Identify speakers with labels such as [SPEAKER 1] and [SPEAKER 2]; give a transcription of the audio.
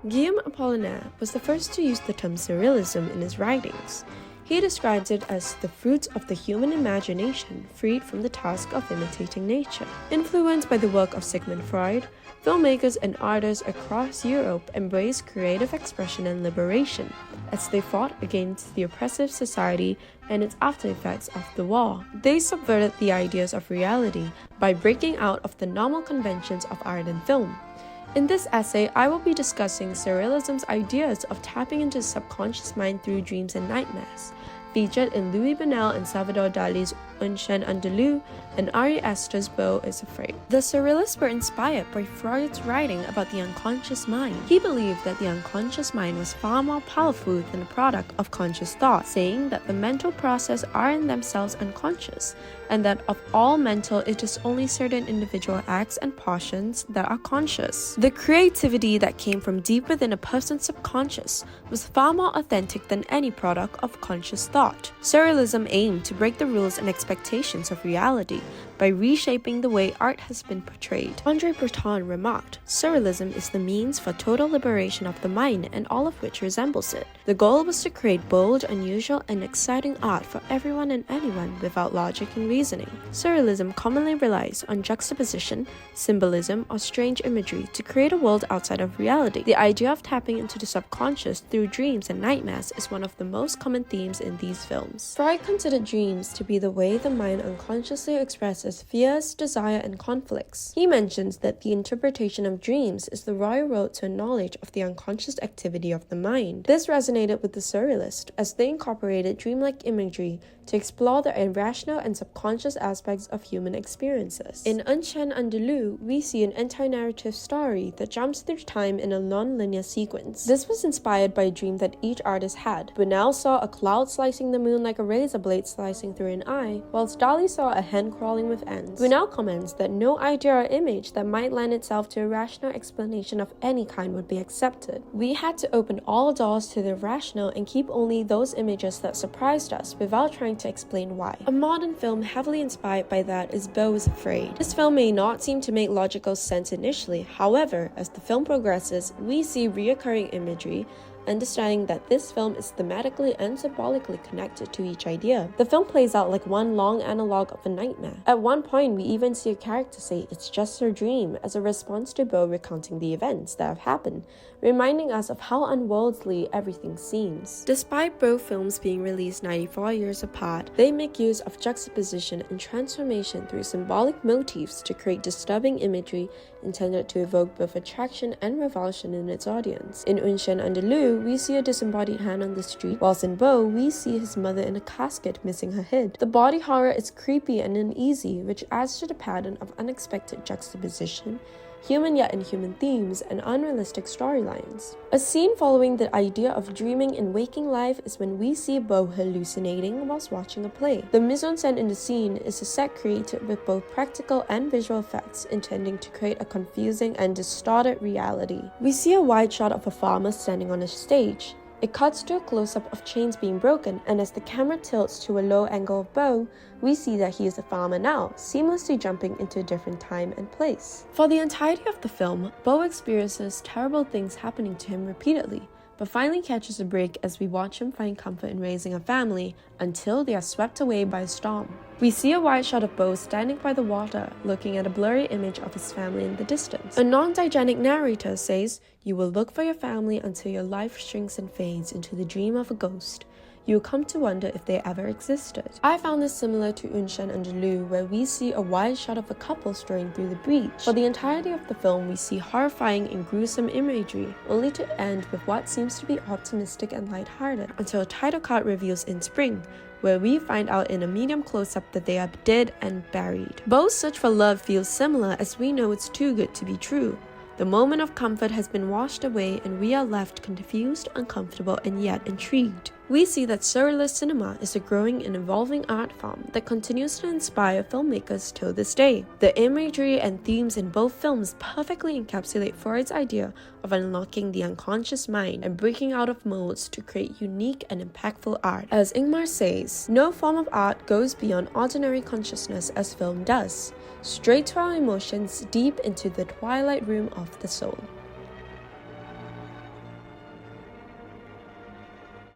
[SPEAKER 1] Guillaume Apollinaire was the first to use the term surrealism in his writings. He describes it as the fruit of the human imagination freed from the task of imitating nature. Influenced by the work of Sigmund Freud, filmmakers and artists across Europe embraced creative expression and liberation as they fought against the oppressive society and its aftereffects of the war. They subverted the ideas of reality by breaking out of the normal conventions of art and film. In this essay, I will be discussing surrealism's ideas of tapping into the subconscious mind through dreams and nightmares, featured in Louis Buñuel and Salvador Dali's Un chien, andalou and Aster's Beau Is Afraid. The surrealists were inspired by Freud's writing about the unconscious mind. He believed that the unconscious mind was far more powerful than a product of conscious thought, saying that the mental processes are in themselves unconscious, and that of all mental, it is only certain individual acts and portions that are conscious. The creativity that came from deep within a person's subconscious was far more authentic than any product of conscious thought. Surrealism aimed to break the rules and expectations of reality by reshaping the way art has been portrayed. André Breton remarked, "Surrealism is the means for total liberation of the mind, and all of which resembles it." The goal was to create bold, unusual, and exciting art for everyone and anyone without logic and reasoning. Surrealism commonly relies on juxtaposition, symbolism, or strange imagery to create a world outside of reality. The idea of tapping into the subconscious through dreams and nightmares is one of the most common themes in these films. Freud considered dreams to be the way the mind unconsciously expresses fears, desire, and conflicts. He mentions that the interpretation of dreams is the royal road to a knowledge of the unconscious activity of the mind. This resonated with the surrealists as they incorporated dreamlike imagery to explore the irrational and subconscious aspects of human experiences. In Un chien, andalou, we see an anti-narrative story that jumps through time in a non-linear sequence. This was inspired by a dream that each artist had. Buñuel saw a cloud slicing the moon like a razor blade slicing through an eye, whilst Dali saw a hen crawling with ants. Buñuel comments that no idea or image that might lend itself to a rational explanation of any kind would be accepted. We had to open all doors to the rational and keep only those images that surprised us without trying to explain why. A modern film heavily inspired by that is Beau Is Afraid. This film may not seem to make logical sense initially, however, as the film progresses, we see reoccurring imagery, understanding that this film is thematically and symbolically connected to each idea. The film plays out like one long analogue of a nightmare. At one point, we even see a character say it's just her dream as a response to Beau recounting the events that have happened, reminding us of how unworldly everything seems. Despite both films being released 94 years apart, they make use of juxtaposition and transformation through symbolic motifs to create disturbing imagery intended to evoke both attraction and revulsion in its audience. In Un chien, andalou, we see a disembodied hand on the street, whilst in Beau, we see his mother in a casket missing her head. The body horror is creepy and uneasy, which adds to the pattern of unexpected juxtaposition, human yet inhuman themes, and unrealistic storylines. A scene following the idea of dreaming in waking life is when we see Beau hallucinating whilst watching a play. The mise-en-scène in the scene is a set created with both practical and visual effects, intending to create a confusing and distorted reality. We see a wide shot of a farmer standing on a stage. It cuts to a close-up of chains being broken, and as the camera tilts to a low angle of Beau, we see that he is a farmer now, seamlessly jumping into a different time and place. For the entirety of the film, Beau experiences terrible things happening to him repeatedly, but finally catches a break as we watch him find comfort in raising a family until they are swept away by a storm. We see a wide shot of Beau standing by the water, looking at a blurry image of his family in the distance. A non-diegetic narrator says, "You will look for your family until your life shrinks and fades into the dream of a ghost. You will come to wonder if they ever existed." I found this similar to Un chien, andalou, where we see a wide shot of a couple strolling through the breach. For the entirety of the film, we see horrifying and gruesome imagery, only to end with what seems to be optimistic and lighthearted, until a title card reveals in spring, where we find out in a medium close-up that they are dead and buried. Beau's search for love feels similar, as we know it's too good to be true. The moment of comfort has been washed away, and we are left confused, uncomfortable, and yet intrigued. We see that surrealist cinema is a growing and evolving art form that continues to inspire filmmakers till this day. The imagery and themes in both films perfectly encapsulate Freud's idea of unlocking the unconscious mind and breaking out of molds to create unique and impactful art. As Ingmar says, "No form of art goes beyond ordinary consciousness as film does, straight to our emotions, deep into the twilight room of the soul."